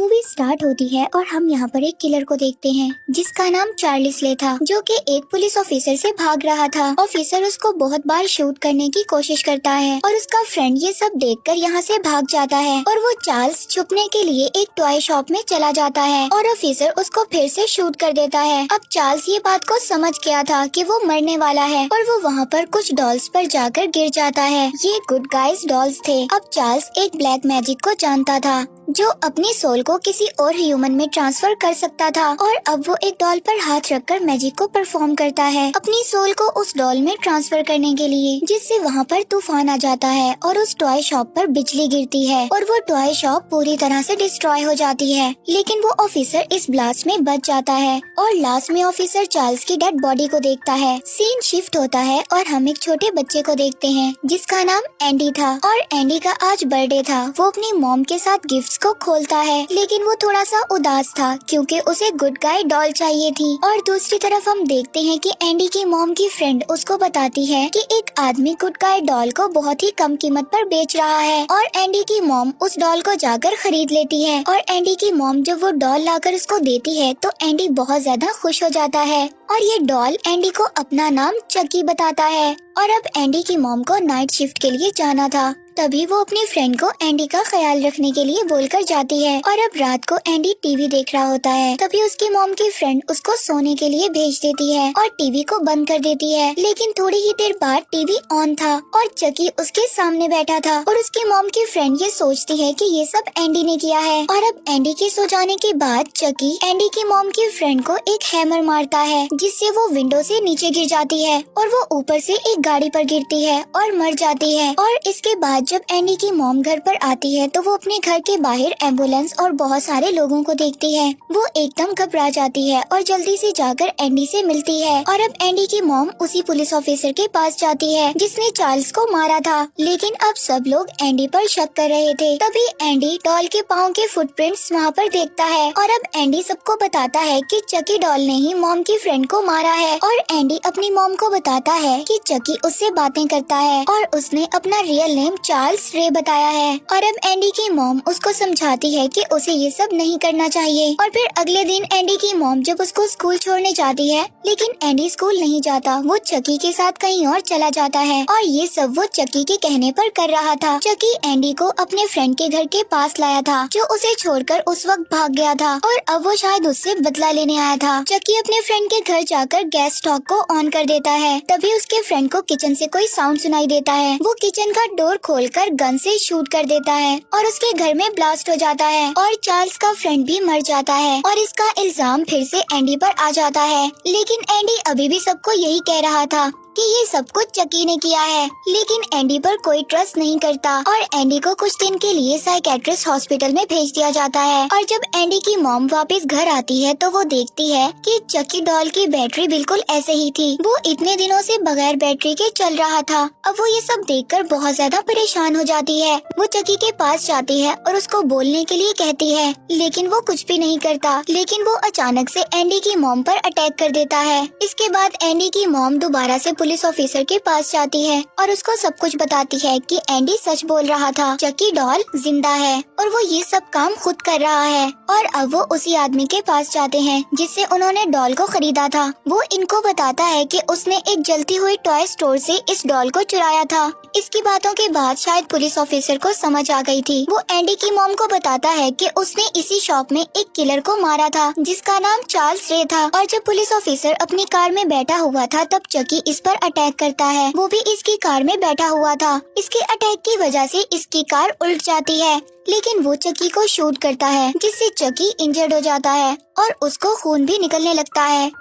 Movie start होती है और हम यहाँ पर एक किलर को देखते हैं जिसका नाम चार्ल्स ले था, जो कि एक पुलिस ऑफिसर से भाग रहा था। ऑफिसर उसको बहुत बार शूट करने की कोशिश करता है और उसका फ्रेंड ये सब देखकर यहाँ से भाग जाता है और वो चार्ल्स छुपने के लिए एक टॉय शॉप में चला जाता है और ऑफिसर उसको फिर से शूट कर देता है। अब चार्ल्स ये बात को समझ गया था कि वो मरने वाला है और वो वहाँ पर कुछ डॉल्स पर जाकर गिर जाता है। ये गुड गाइज डॉल्स थे। अब चार्ल्स एक ब्लैक मैजिक को जानता था जो अपनी सोल को किसी और ह्यूमन में ट्रांसफर कर सकता था और अब वो एक डॉल पर हाथ रखकर मैजिक को परफॉर्म करता है अपनी सोल को उस डॉल में ट्रांसफर करने के लिए, जिससे वहाँ पर तूफान आ जाता है और उस टॉय शॉप पर बिजली गिरती है और वो टॉय शॉप पूरी तरह से डिस्ट्रॉय हो जाती है। लेकिन वो ऑफिसर इस ब्लास्ट में बच जाता है और लास्ट में ऑफिसर चार्ल्स की डेड बॉडी को देखता है। सीन शिफ्ट होता है और हम एक छोटे बच्चे को देखते हैं जिसका नाम एंडी था और एंडी का आज बर्थडे था। वो अपनी मॉम के साथ गिफ्ट्स को खोलता है, लेकिन वो थोड़ा सा उदास था क्योंकि उसे गुड गाय डॉल चाहिए थी। और दूसरी तरफ हम देखते हैं कि एंडी की मॉम की फ्रेंड उसको बताती है कि एक आदमी गुड गाय डॉल को बहुत ही कम कीमत पर बेच रहा है और एंडी की मॉम उस डॉल को जाकर खरीद लेती है और एंडी की मॉम जब वो डॉल लाकर उसको देती है तो एंडी बहुत ज्यादा खुश हो जाता है और ये डॉल एंडी को अपना नाम चकी बताता है। और अब एंडी की मॉम को नाइट शिफ्ट के लिए जाना था, तभी वो अपनी फ्रेंड को एंडी का ख्याल रखने के लिए बोलकर जाती है। और अब रात को एंडी टीवी देख रहा होता है, तभी उसकी मॉम की फ्रेंड उसको सोने के लिए भेज देती है और टीवी को बंद कर देती है। लेकिन थोड़ी ही देर बाद टीवी ऑन था और चकी उसके सामने बैठा था और उसकी मॉम की फ्रेंड ये सोचती है कि ये सब एंडी ने किया है। और अब एंडी के सो जाने के बाद चकी एंडी की मॉम की फ्रेंड को एक हैमर मारता है जिससे वो विंडो से नीचे गिर जाती है और वो ऊपर से एक गाड़ी पर गिरती है और मर जाती है। और इसके बाद जब एंडी की मॉम घर पर आती है तो वो अपने घर के बाहर एम्बुलेंस और बहुत सारे लोगों को देखती है। वो एकदम घबरा जाती है और जल्दी से जाकर एंडी से मिलती है। और अब एंडी की मॉम उसी पुलिस ऑफिसर के पास जाती है जिसने चार्ल्स को मारा था। लेकिन अब सब लोग एंडी पर शक कर रहे थे। तभी एंडी डॉल के पाँव के फुटप्रिंट्स वहाँ पर देखता है और अब एंडी सबको बताता है कि चकी डॉल ने ही मॉम की फ्रेंड को मारा है। और एंडी अपनी मॉम को बताता है कि चकी उससे बातें करता है और उसने अपना रियल नेम चार्ल्स रे बताया है। और अब एंडी की मॉम उसको समझाती है कि उसे ये सब नहीं करना चाहिए। और फिर अगले दिन एंडी की मॉम जब उसको स्कूल छोड़ने जाती है, लेकिन एंडी स्कूल नहीं जाता, वो चकी के साथ कहीं और चला जाता है और ये सब वो चकी के कहने पर कर रहा था। चकी एंडी को अपने फ्रेंड के घर के पास लाया था जो उसे छोड़कर उस वक्त भाग गया था और अब वो शायद उससे बदला लेने आया था। चकी अपने फ्रेंड के घर जाकर गैस स्टोव को ऑन कर देता है, तभी उसके फ्रेंड को किचन से कोई साउंड सुनाई देता है। वो किचन का डोर खोलकर गन से शूट कर देता है और उसके घर में ब्लास्ट हो जाता है और चार्ल्स का फ्रेंड भी मर जाता है और इसका इल्जाम फिर से एंडी पर आ जाता है। लेकिन एंडी अभी भी सबको यही कह रहा था कि ये सब कुछ चकी ने किया है। लेकिन एंडी पर कोई ट्रस्ट नहीं करता और एंडी को कुछ दिन के लिए साइकेट्रिस्ट हॉस्पिटल में भेज दिया जाता है। और जब एंडी की मॉम वापस घर आती है तो वो देखती है कि चकी डॉल की बैटरी बिल्कुल ऐसे ही थी। वो इतने दिनों से बगैर बैटरी के चल रहा था। अब वो ये सब देखकर बहुत ज्यादा परेशान हो जाती है। वो चकी के पास जाती है और उसको बोलने के लिए कहती है, लेकिन वो कुछ भी नहीं करता। लेकिन वो अचानक से एंडी की मॉम पर अटैक कर देता है। इसके बाद एंडी की मॉम दोबारा से पुलिस ऑफिसर के पास जाती है और उसको सब कुछ बताती है कि एंडी सच बोल रहा था, चकी डॉल जिंदा है और वो ये सब काम खुद कर रहा है। और अब वो उसी आदमी के पास जाते हैं जिससे उन्होंने डॉल को खरीदा था। वो इनको बताता है कि उसने एक जलती हुई टॉय स्टोर से इस डॉल को चुराया था। इसकी बातों के बाद शायद पुलिस ऑफिसर को समझ आ गई थी। वो एंडी की मॉम को बताता है कि उसने इसी शॉप में एक किलर को मारा था जिसका नाम चार्ल्स रे था। और जब पुलिस ऑफिसर अपनी कार में बैठा हुआ था तब चकी इस पर अटैक करता है। वो भी इसकी कार में बैठा हुआ था। इसके अटैक की वजह से इसकी कार उल्ट जाती है, लेकिन वो चकी को शूट करता है जिससे चकी इंजर्ड हो जाता है और उसको खून भी निकलने लगता है।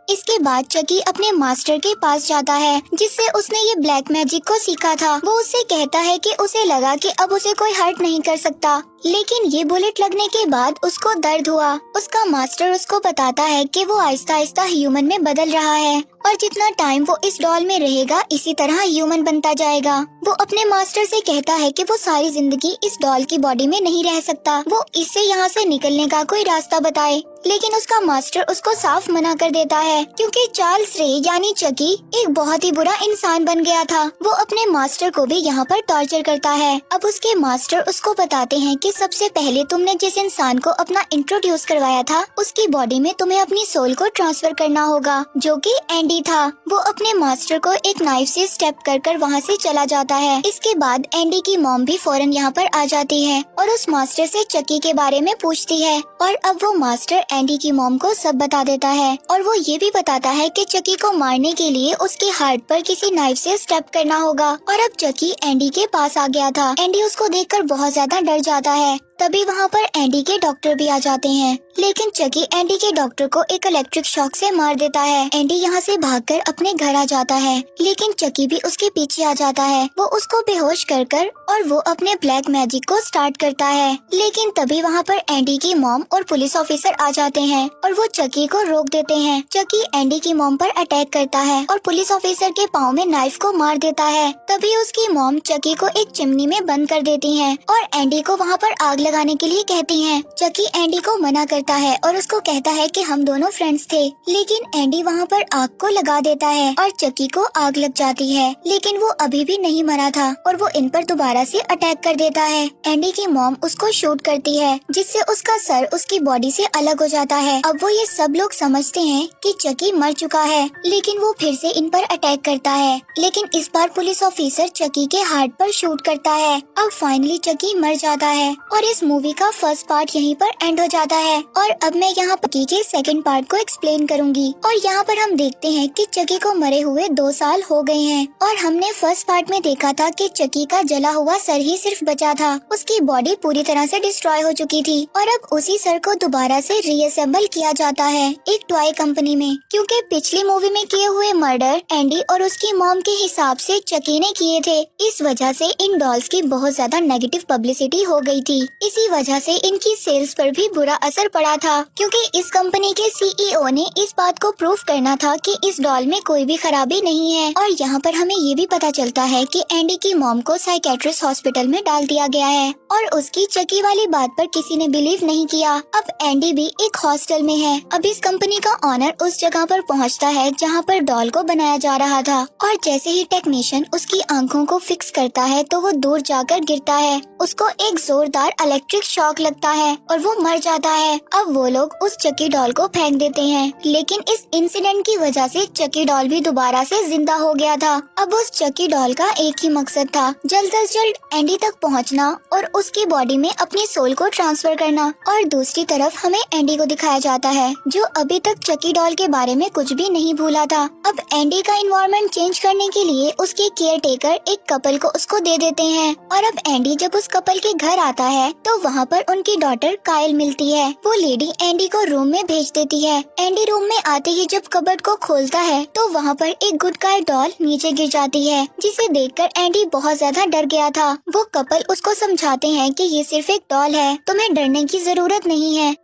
इसके बाद चकी अपने मास्टर के पास जाता है जिससे उसने ये ब्लैक मैजिक को सीखा था। वो उससे कहता है कि उसे लगा कि अब उसे कोई हर्ट नहीं कर सकता, लेकिन ये बुलेट लगने के बाद उसको दर्द हुआ। उसका मास्टर उसको बताता है कि वो आहिस्ता आहिस्ता ह्यूमन में बदल रहा है और जितना टाइम वो इस डॉल में रहेगा इसी तरह ह्यूमन बनता जाएगा। वो अपने मास्टर से कहता है कि वो सारी जिंदगी इस डॉल की बॉडी में नहीं रह सकता, वो इससे यहाँ से निकलने का कोई रास्ता बताए। लेकिन उसका मास्टर उसको साफ मना कर देता है क्योंकि चार्ल्स रे यानी चकी एक बहुत ही बुरा इंसान बन गया था। वो अपने मास्टर को भी यहाँ पर टॉर्चर करता है। अब उसके मास्टर उसको बताते हैं कि सबसे पहले तुमने जिस इंसान को अपना इंट्रोड्यूस करवाया था उसकी बॉडी में तुम्हें अपनी सोल को ट्रांसफर करना होगा, जो कि एंडी था। वो अपने मास्टर को एक नाइफ से स्टेप कर वहाँ से चला जाता है। इसके बाद एंडी की मॉम भी फौरन यहाँ पर आ जाती है और उस मास्टर से चकी के बारे में पूछती है और अब वो मास्टर एंडी की मॉम को सब बता देता है और वो ये भी बताता है कि चकी को मारने के लिए उसके हार्ट पर किसी नाइफ से स्टेप करना होगा। और अब चकी एंडी के पास आ गया था। एंडी उसको देखकर बहुत ज्यादा डर जाता है। तभी वहाँ पर एंडी के डॉक्टर भी आ जाते हैं, लेकिन चकी एंडी के डॉक्टर को एक इलेक्ट्रिक शॉक से मार देता है। एंडी यहाँ से भागकर अपने घर आ जाता है, लेकिन चकी भी उसके पीछे आ जाता है। वो उसको बेहोश कर और वो अपने ब्लैक मैजिक को स्टार्ट करता है, लेकिन तभी वहाँ पर एंडी की मॉम और पुलिस ऑफिसर आ जाते हैं और वो चकी को रोक देते हैं। चकी एंडी की मॉम पर अटैक करता है और पुलिस ऑफिसर के पाँव में नाइफ को मार देता है। तभी उसकी मॉम चकी को एक चिमनी में बंद कर देती है और एंडी को वहाँ पर आग लगाने के लिए कहती हैं। चकी एंडी को मना करता है और उसको कहता है कि हम दोनों फ्रेंड्स थे, लेकिन एंडी वहाँ पर आग को लगा देता है और चकी को आग लग जाती है, लेकिन वो अभी भी नहीं मरा था और वो इन पर दोबारा से अटैक कर देता है। एंडी की मॉम उसको शूट करती है, जिससे उसका सर उसकी बॉडी से अलग हो जाता है। अब वो ये सब लोग समझते हैं कि चकी मर चुका है, लेकिन वो फिर से इन पर अटैक करता है, लेकिन इस बार पुलिस ऑफिसर चकी के हार्ट पर शूट करता है। अब फाइनली चकी मर जाता है और इस मूवी का फर्स्ट पार्ट यहीं पर एंड हो जाता है। और अब मैं यहाँ चकी के सेकंड पार्ट को एक्सप्लेन करूंगी। और यहाँ पर हम देखते हैं कि चकी को मरे हुए 2 साल हो गए हैं और हमने फर्स्ट पार्ट में देखा था कि चकी का जला हुआ सर ही सिर्फ बचा था। उसकी बॉडी पूरी तरह से डिस्ट्रॉय हो चुकी थी और अब उसी सर को दोबारा से रीअसेंबल किया जाता है एक टॉय कंपनी में, क्योंकि पिछली मूवी में किए हुए मर्डर एंडी और उसकी मॉम के हिसाब से चकी ने किए थे। इस वजह से इन डॉल्स की बहुत ज्यादा नेगेटिव पब्लिसिटी हो गई थी। इसी वजह से इनकी सेल्स पर भी बुरा असर पड़ा था, क्योंकि इस कंपनी के सीईओ ने इस बात को प्रूव करना था कि इस डॉल में कोई भी खराबी नहीं है। और यहाँ पर हमें ये भी पता चलता है कि एंडी की मॉम को साइकेट्रिस्ट हॉस्पिटल में डाल दिया गया है और उसकी चकी वाली बात पर किसी ने बिलीव नहीं किया। अब एंडी भी एक हॉस्टल में है। अब इस कंपनी का ऑनर उस जगह पर पहुँचता है जहाँ पर डॉल को बनाया जा रहा था और जैसे ही टेक्नीशियन उसकी आंखों को फिक्स करता है तो वो दूर जाकर गिरता है। उसको एक जोरदार इलेक्ट्रिक शॉक लगता है और वो मर जाता है। अब वो लोग उस चकी डॉल को फेंक देते हैं, लेकिन इस इंसिडेंट की वजह से चकी डॉल भी दोबारा से जिंदा हो गया था। अब उस चकी डॉल का एक ही मकसद था, जल्द से जल्द एंडी तक पहुंचना और उसकी बॉडी में अपनी सोल को ट्रांसफर करना। और दूसरी तरफ हमें एंडी को दिखाया जाता है जो अभी तक चकी डॉल के बारे में कुछ भी नहीं भूला था। अब एंडी का इन्वायरमेंट चेंज करने के लिए उसके केयर टेकर एक कपल को उसको दे देते हैं और अब एंडी जब उस कपल के घर आता है तो वहाँ पर उनकी डॉटर कायल मिलती है। वो लेडी एंडी को रूम में भेज देती है। एंडी रूम में आते ही जब कबर्ड को खोलता है तो वहाँ पर एक गुड गाय डॉल नीचे गिर जाती है, जिसे देखकर एंडी बहुत ज्यादा डर गया था। वो कपल उसको समझाते हैं कि ये सिर्फ एक डॉल है, तुम्हें डरने की जरूरत नहीं है।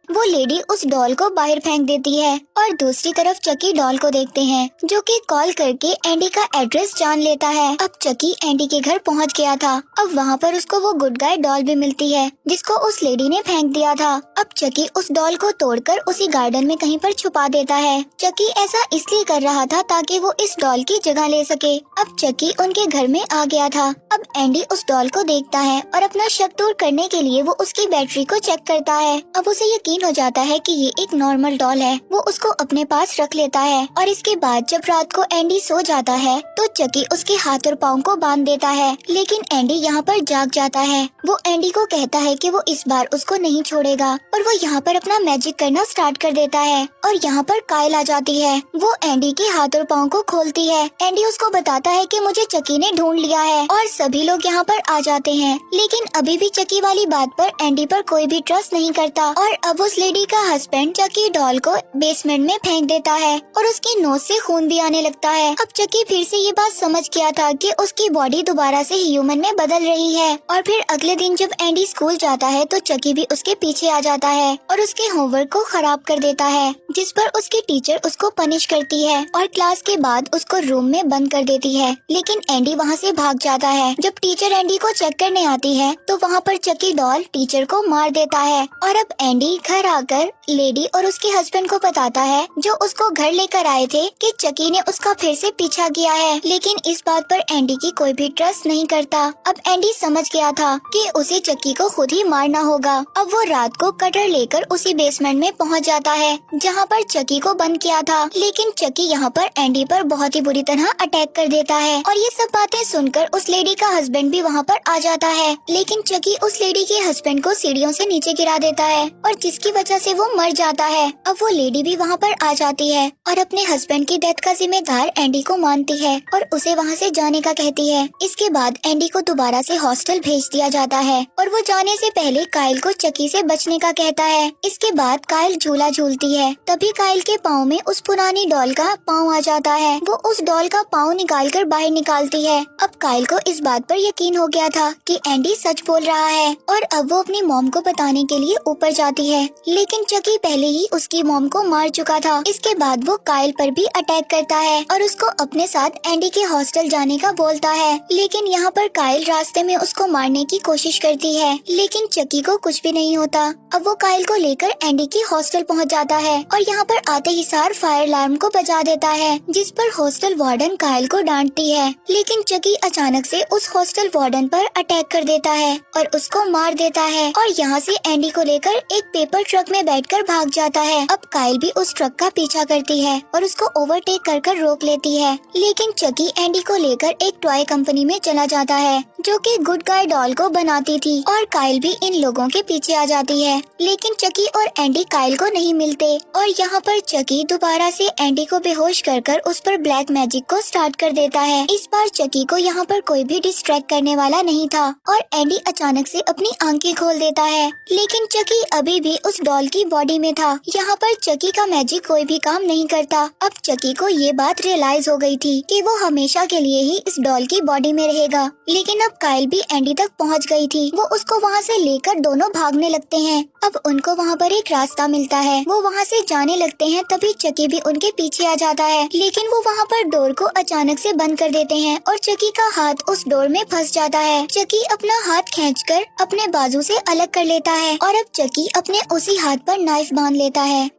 वो लेडी उस डॉल को बाहर फेंक देती है और दूसरी तरफ चकी डॉल को देखते हैं जो कि कॉल करके एंडी का एड्रेस जान लेता है। अब चकी एंडी के घर पहुंच गया था। अब वहाँ पर उसको वो गुड गाय डॉल भी मिलती है जिसको उस लेडी ने फेंक दिया था। अब चकी उस डॉल को तोड़कर उसी गार्डन में कहीं पर छुपा देता है। चकी ऐसा इसलिए कर रहा था ताकि वो इस डॉल की जगह ले सके। अब चकी उनके घर में आ गया था। अब एंडी उस डॉल को देखता है और अपना शक दूर करने के लिए वो उसकी बैटरी को चेक करता है। अब उसे यकीन हो जाता है कि ये एक नॉर्मल डॉल है। वो उसको अपने पास रख लेता है और इसके बाद जब रात को एंडी सो जाता है तो चकी उसके हाथ और पाँव को बांध देता है, लेकिन एंडी यहाँ पर जाग जाता है। वो एंडी को कहता है कि वो इस बार उसको नहीं छोड़ेगा और वो यहाँ पर अपना मैजिक करना स्टार्ट कर देता है और यहाँ पर कायल आ जाती है। वो एंडी के हाथ और पाँव को खोलती है। एंडी उसको बताता है कि मुझे चकी ने ढूंढ लिया है और सभी लोग यहाँ पर आ जाते हैं, लेकिन अभी भी चकी वाली बात पर एंडी पर कोई भी ट्रस्ट नहीं करता। और अब उस लेडी का हस्बैंड चकी डॉल को बेसमेंट में फेंक देता है और उसकी नोज से खून भी आने लगता है। अब चकी फिर से ये बात समझ गया था कि उसकी बॉडी दोबारा से ह्यूमन में बदल रही है। और फिर अगले दिन जब एंडी स्कूल जाता है तो चकी भी उसके पीछे आ जाता है और उसके होमवर्क को खराब कर देता है, जिस पर उसकी टीचर उसको पनिश करती है और क्लास के बाद उसको रूम में बंद कर देती है। लेकिन एंडी वहाँ से भाग जाता है। जब टीचर एंडी को चेक करने आती है तो वहाँ पर चकी डॉल टीचर को मार देता है। और अब एंडी घर आकर लेडी और उसके हस्बैंड को बताता है जो उसको घर लेकर आए थे कि चकी ने उसका फिर से पीछा किया है, लेकिन लेकिन इस बात पर एंडी की कोई भी ट्रस्ट नहीं करता। अब एंडी समझ गया था कि उसे चक्की को खुद ही मारना होगा। अब वो रात को कटर लेकर उसी बेसमेंट में पहुंच जाता है जहां पर चक्की को बंद किया था। लेकिन चक्की यहाँ पर एंडी पर बहुत ही बुरी तरह अटैक कर देता है और ये सब बातें सुनकर उस लेडी का हस्बैंड भी वहाँ पर आ जाता है। लेकिन चक्की उस लेडी के हस्बैंड को सीढ़ियों से नीचे गिरा देता है और जिसकी वजह से वो मर जाता है। अब वो लेडी भी वहाँ पर आ जाती है और अपने हस्बैंड की डेथ का जिम्मेदार एंडी को मानती है और उसे वहाँ से जाने का कहती है। इसके बाद एंडी को दोबारा से हॉस्टल भेज दिया जाता है और वो जाने से पहले काइल को चक्की से बचने का कहता है। इसके बाद काइल झूला झूलती है, तभी काइल के पाँव में उस पुरानी डॉल का पाँव आ जाता है। वो उस डॉल का पाँव निकाल कर बाहर निकालती है। अब काइल को इस बात पर यकीन हो गया था कि एंडी सच बोल रहा है और अब वो अपनी मॉम को बताने के लिए ऊपर जाती है। लेकिन चक्की पहले ही उसकी मॉम को मार चुका था। इसके बाद वो काइल पर भी अटैक करता है और उसको अपने साथ एंडी के हॉस्टल जाने का बोलता है। लेकिन यहाँ पर काइल रास्ते में उसको मारने की कोशिश करती है, लेकिन चक्की को कुछ भी नहीं होता। अब वो काइल को लेकर एंडी की हॉस्टल पहुँच जाता है और यहाँ पर आते ही सार फायर अलार्म को बजा देता है, जिस पर हॉस्टल वार्डन काइल को डांटती है। लेकिन चक्की अचानक से उस हॉस्टल वार्डन पर अटैक कर देता है और उसको मार देता है और यहाँ से एंडी को लेकर एक पेपर ट्रक में बैठकर भाग जाता है। अब काइल भी उस ट्रक का पीछा करती है और उसको ओवरटेक कर रोक लेती है। लेकिन चक्की एंडी को लेकर एक टॉय कंपनी में चला जाता है जो कि गुड गाय डॉल को बनाती थी और काइल भी इन लोगों के पीछे आ जाती है। लेकिन चक्की और एंडी काइल को नहीं मिलते और यहाँ पर चक्की दोबारा से एंडी को बेहोश कर उस पर ब्लैक मैजिक को स्टार्ट कर देता है। इस बार चक्की को यहाँ पर कोई भी डिस्ट्रैक्ट करने वाला नहीं था और एंडी अचानक से अपनी आंखें खोल देता है। लेकिन चक्की अभी भी उस डॉल की बॉडी में था। यहाँ पर चक्की का मैजिक कोई भी काम नहीं करता। अब चक्की को ये बात रियलाइज हो गई थी कि वो हमेशा के लिए ही इस डॉल की बॉडी में रहेगा। लेकिन अब काइल भी एंडी तक पहुँच गई थी। वो उसको वहाँ से लेकर दोनों भागने लगते हैं। अब उनको वहाँ पर एक रास्ता मिलता है, वो वहाँ से जाने लगते हैं। तभी चक्की भी उनके पीछे आ जाता है, लेकिन वो वहाँ पर डोर को अचानक से बंद कर देते हैं और चक्की का हाथ उस डोर में फंस जाता है। चक्की अपना हाथ खींचकर अपने बाजू से अलग कर लेता है और अब चक्की अपने उसी हाथ पर नाइफ बांध लेता है।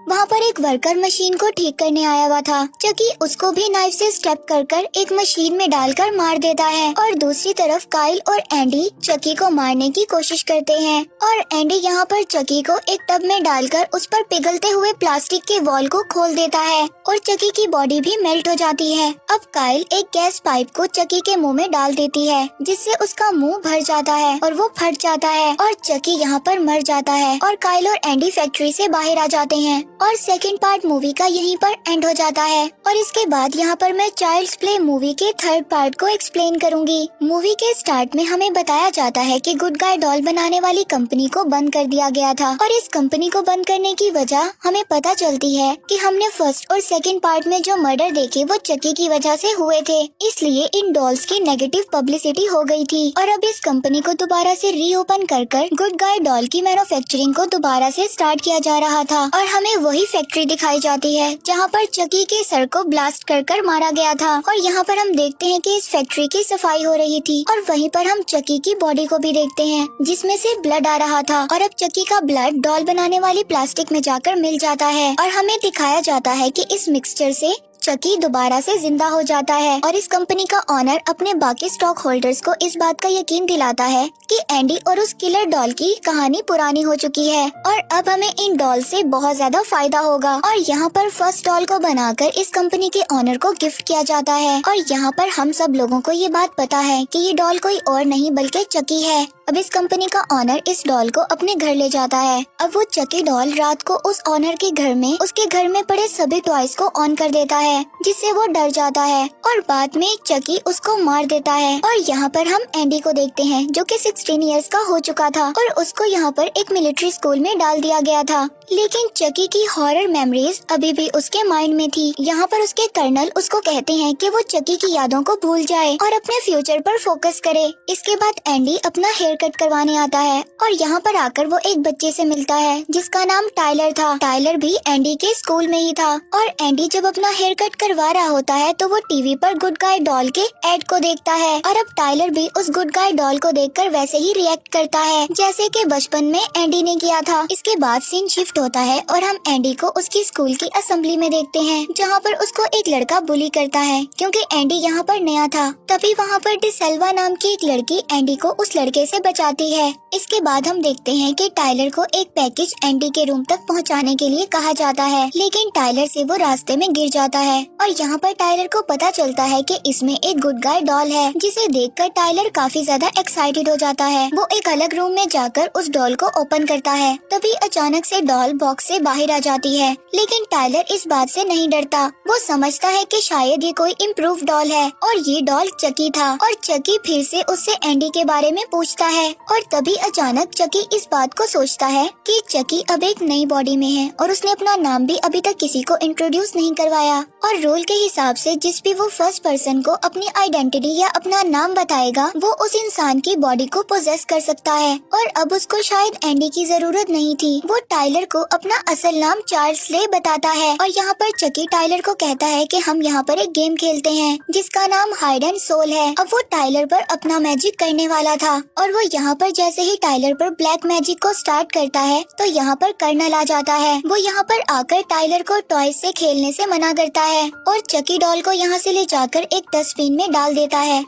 वहाँ पर एक वर्कर मशीन को ठीक करने आया हुआ था। चक्की उसको भी नाइफ से स्टेप कर एक मशीन में डालकर मार देता है और दूसरी तरफ काइल और एंडी चक्की को मारने की कोशिश करते हैं और एंडी यहाँ पर चक्की को एक टब में डालकर उस पर पिघलते हुए प्लास्टिक के वॉल को खोल देता है और चक्की की बॉडी भी मेल्ट हो जाती है। अब काइल एक गैस पाइप को चक्की के मुँह में डाल देती है, जिससे उसका मुँह भर जाता है और वो फट जाता है और चक्की यहाँ पर मर जाता है और काइल और एंडी फैक्ट्री से बाहर आ जाते हैं और सेकंड पार्ट मूवी का यहीं पर एंड हो जाता है। और इसके बाद यहाँ पर मैं चाइल्ड्स प्ले मूवी के थर्ड पार्ट को एक्सप्लेन करूंगी। मूवी के स्टार्ट में हमें बताया जाता है कि गुड गाय डॉल बनाने वाली कंपनी को बंद कर दिया गया था और इस कंपनी को बंद करने की वजह हमें पता चलती है कि हमने फर्स्ट और सेकंड पार्ट में जो मर्डर देखे वो चक्की की वजह से हुए थे, इसलिए इन डॉल्स की नेगेटिव पब्लिसिटी हो गई थी और अब इस कंपनी को दोबारा से रीओपन कर गुड गाय डॉल की मैन्युफैक्चरिंग को दोबारा से स्टार्ट किया जा रहा था और हमें वही फैक्ट्री दिखाई जाती है जहाँ पर चक्की के सर को ब्लास्ट कर मारा गया था और यहाँ पर हम देखते हैं कि इस फैक्ट्री की सफाई हो रही थी और वहीं पर हम चक्की की बॉडी को भी देखते हैं जिसमें से ब्लड आ रहा था और अब चक्की का ब्लड डॉल बनाने वाली प्लास्टिक में जाकर मिल जाता है और हमें दिखाया जाता है कि इस मिक्सचर से चक्की दोबारा से जिंदा हो जाता है और इस कंपनी का ऑनर अपने बाकी स्टॉक होल्डर्स को इस बात का यकीन दिलाता है कि एंडी और उस किलर डॉल की कहानी पुरानी हो चुकी है और अब हमें इन डॉल से बहुत ज्यादा फायदा होगा। और यहाँ पर फर्स्ट डॉल को बनाकर इस कंपनी के ऑनर को गिफ्ट किया जाता है और यहाँ पर हम सब लोगों को ये बात पता है कि ये डॉल कोई और नहीं बल्कि चक्की है। अब इस कंपनी का ऑनर इस डॉल को अपने घर ले जाता है। अब वो चक्की डॉल रात को उस ऑनर के घर में उसके घर में पड़े सभी टॉयज को ऑन कर देता है, जिससे वो डर जाता है और बाद में चक्की उसको मार देता है। और यहाँ पर हम एंडी को देखते हैं जो कि 16 इयर्स का हो चुका था और उसको यहाँ पर एक मिलिट्री स्कूल में डाल दिया गया था, लेकिन चक्की की हॉरर मेमोरीज अभी भी उसके माइंड में थी। यहाँ पर उसके कर्नल उसको कहते हैं कि वो चक्की की यादों को भूल जाए और अपने फ्यूचर पर फोकस करे। इसके बाद एंडी अपना हेयर कट करवाने आता है और यहाँ पर आकर वो एक बच्चे से मिलता है जिसका नाम टाइलर था। टाइलर भी एंडी के स्कूल में ही था और एंडी जब अपना हेयर कट करवा रहा होता है तो वो टीवी पर गुड गाय डॉल के एड को देखता है और अब टाइलर भी उस गुड गाय डॉल को देखकर वैसे ही रिएक्ट करता है जैसे कि बचपन में एंडी ने किया था। इसके बाद सीन शिफ्ट होता है और हम एंडी को उसकी स्कूल की असेंबली में देखते हैं जहाँ पर उसको एक लड़का बुली करता है क्योंकि एंडी यहाँ पर नया था। तभी वहाँ पर डिसेल्वा नाम की एक लड़की एंडी को उस लड़के से बचाती है। इसके बाद हम देखते हैं कि टाइलर को एक पैकेज एंडी के रूम तक पहुँचाने के लिए कहा जाता है, लेकिन टाइलर से वो रास्ते में गिर जाता है और यहाँ पर टाइलर को पता चलता है कि इसमें एक गुड गाय डॉल है, जिसे देखकर टाइलर काफी ज्यादा एक्साइटेड हो जाता है। वो एक अलग रूम में जाकर उस डॉल को ओपन करता है। तभी अचानक से डॉल बॉक्स से बाहर आ जाती है, लेकिन टाइलर इस बात से नहीं डरता। वो समझता है कि शायद ये कोई इम्प्रूव डॉल है और ये डॉल चकी था और चकी फिर से उससे एंडी के बारे में पूछता है और तभी अचानक चकी इस बात को सोचता है कि चकी अब एक नई बॉडी में है और उसने अपना नाम भी अभी तक किसी को इंट्रोड्यूस नहीं करवाया और रूल के हिसाब से जिस भी वो फर्स्ट पर्सन को अपनी आइडेंटिटी या अपना नाम बताएगा वो उस इंसान की बॉडी को पोजेस कर सकता है। और अब उसको शायद एंडी की जरूरत नहीं थी। वो टाइलर को अपना असल नाम चार्ल्स ले बताता है और यहाँ पर चकी टाइलर को कहता है कि हम यहाँ पर एक गेम खेलते हैं जिसका नाम हाइड एंड सोल है। अब वो टाइलर पर अपना मैजिक करने वाला था और वो यहाँ पर जैसे ही टाइलर पर ब्लैक मैजिक को स्टार्ट करता है तो यहाँ पर कर्नल आ जाता है। वो यहाँ पर आकर टाइलर को टॉयज से खेलने से मना करता है और चकी डॉल को यहाँ से ले जाकर एक डस्टबिन में डाल देता है।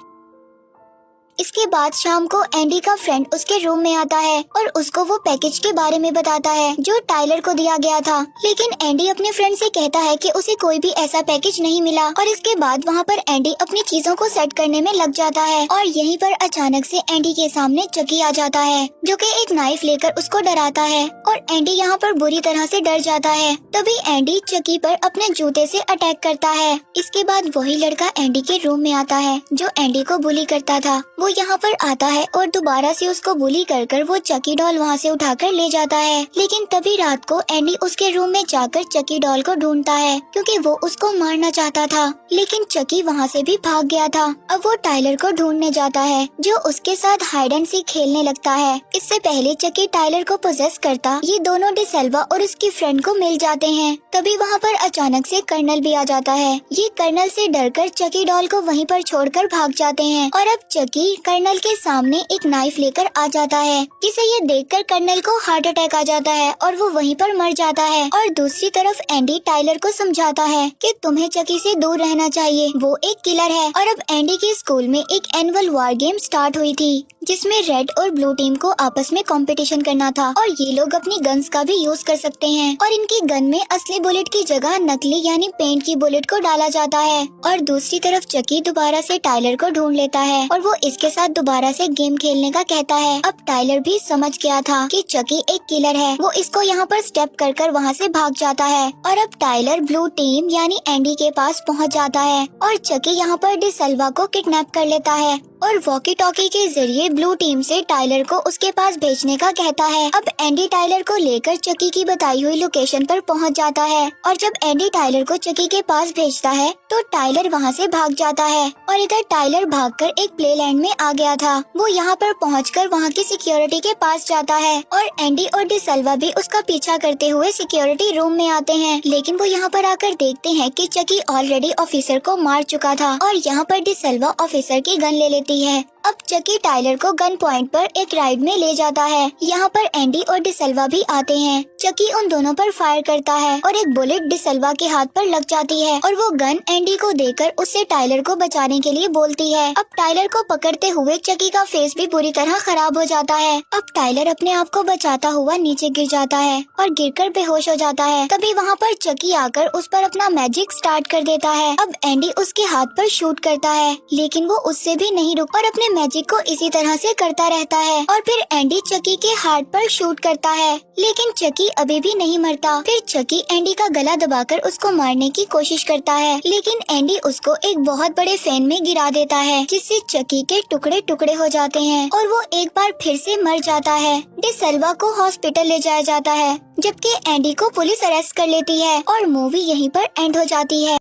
इसके बाद शाम को एंडी का फ्रेंड उसके रूम में आता है और उसको वो पैकेज के बारे में बताता है जो टाइलर को दिया गया था, लेकिन एंडी अपने फ्रेंड से कहता है कि उसे कोई भी ऐसा पैकेज नहीं मिला। और इसके बाद वहाँ पर एंडी अपनी चीजों को सेट करने में लग जाता है और यहीं पर अचानक से एंडी के सामने चकी आ जाता है जो कि एक नाइफ लेकर उसको डराता है और एंडी यहाँ पर बुरी तरह से डर जाता है। तभी एंडी चकी पर अपने जूते से अटैक करता है। इसके बाद वही लड़का एंडी के रूम में आता है जो एंडी को बुली करता था। वो यहाँ पर आता है और दोबारा से उसको बुली कर वो चकी डॉल वहाँ से उठाकर ले जाता है। लेकिन तभी रात को एंडी उसके रूम में जाकर चकी डॉल को ढूंढता है क्योंकि वो उसको मारना चाहता था, लेकिन चकी वहाँ से भी भाग गया था। अब वो टाइलर को ढूंढने जाता है जो उसके साथ हाइड एंड सीक खेलने लगता है। इससे पहले चकी टाइलर को पोजेस करता ये दोनों डिसेल्वा और उसकी फ्रेंड को मिल जाते हैं। तभी वहाँ पर अचानक से कर्नल भी आ जाता है। ये कर्नल से डरकर चकी डॉल को वहीं पर छोड़कर भाग जाते हैं और अब चकी कर्नल के सामने एक नाइफ लेकर आ जाता है, जिसे ये देखकर कर्नल को हार्ट अटैक आ जाता है और वो वहीं पर मर जाता है। और दूसरी तरफ एंडी टाइलर को समझाता है कि तुम्हें चकी से दूर रहना चाहिए, वो एक किलर है। और अब एंडी के स्कूल में एक एनुअल वॉर गेम स्टार्ट हुई थी जिसमें रेड और ब्लू टीम को आपस में कंपटीशन करना था और ये लोग अपनी गन्स का भी यूज कर सकते हैं और इनकी गन में असली बुलेट की जगह नकली यानी पेंट की बुलेट को डाला जाता है। और दूसरी तरफ चकी दोबारा से टाइलर को ढूंढ लेता है और वो इसके साथ दोबारा से गेम खेलने का कहता है। अब टाइलर भी समझ गया था कि चकी एक किलर है। वो इसको यहाँ पर स्टेप कर वहाँ से भाग जाता है और अब टाइलर ब्लू टीम यानी एंडी के पास पहुँच जाता है और चकी यहाँ पर डिसेल्वा को किडनैप कर लेता है और वॉकी टॉकी के जरिए ब्लू टीम से टाइलर को उसके पास भेजने का कहता है। अब एंडी टाइलर को लेकर चकी की बताई हुई लोकेशन पर पहुंच जाता है और जब एंडी टाइलर को चकी के पास भेजता है तो टाइलर वहां से भाग जाता है और इधर टाइलर भागकर एक प्लेलैंड में आ गया था। वो यहाँ पर पहुंचकर वहाँ की सिक्योरिटी के पास जाता है और एंडी और डिसेल्वा भी उसका पीछा करते हुए सिक्योरिटी रूम में आते हैं, लेकिन वो यहाँ पर आकर देखते हैं कि चकी ऑलरेडी ऑफिसर को मार चुका था और यहाँ पर डिसेल्वा ऑफिसर की गन ले लेती है। अब चकी टाइलर को गन पॉइंट पर एक राइड में ले जाता है। यहाँ पर एंडी और डिसेल्वा भी आते हैं। चकी उन दोनों पर फायर करता है और एक बुलेट डिसेल्वा के हाथ पर लग जाती है और वो गन एंडी को देकर उससे टाइलर को बचाने के लिए बोलती है। अब टाइलर को पकड़ते हुए चकी का फेस भी बुरी तरह खराब हो जाता है। अब टाइलर अपने आप को बचाता हुआ नीचे गिर जाता है और गिरकर बेहोश हो जाता है। तभी वहाँ पर चकी आकर उस पर अपना मैजिक स्टार्ट कर देता है। अब एंडी उसके हाथ पर शूट करता है, लेकिन वो उससे भी नहीं रुक और अपने मैजिक को इसी तरह से करता रहता है और फिर एंडी चकी के हार्ट पर शूट करता है, लेकिन चकी अभी भी नहीं मरता। फिर चकी एंडी का गला दबाकर उसको मारने की कोशिश करता है, लेकिन एंडी उसको एक बहुत बड़े फैन में गिरा देता है जिससे चकी के टुकड़े टुकड़े हो जाते हैं और वो एक बार फिर से मर जाता है। डिसेल्वा को हॉस्पिटल ले जाया जाता है जबकि एंडी को पुलिस अरेस्ट कर लेती है और मूवी यहीं पर एंड हो जाती है।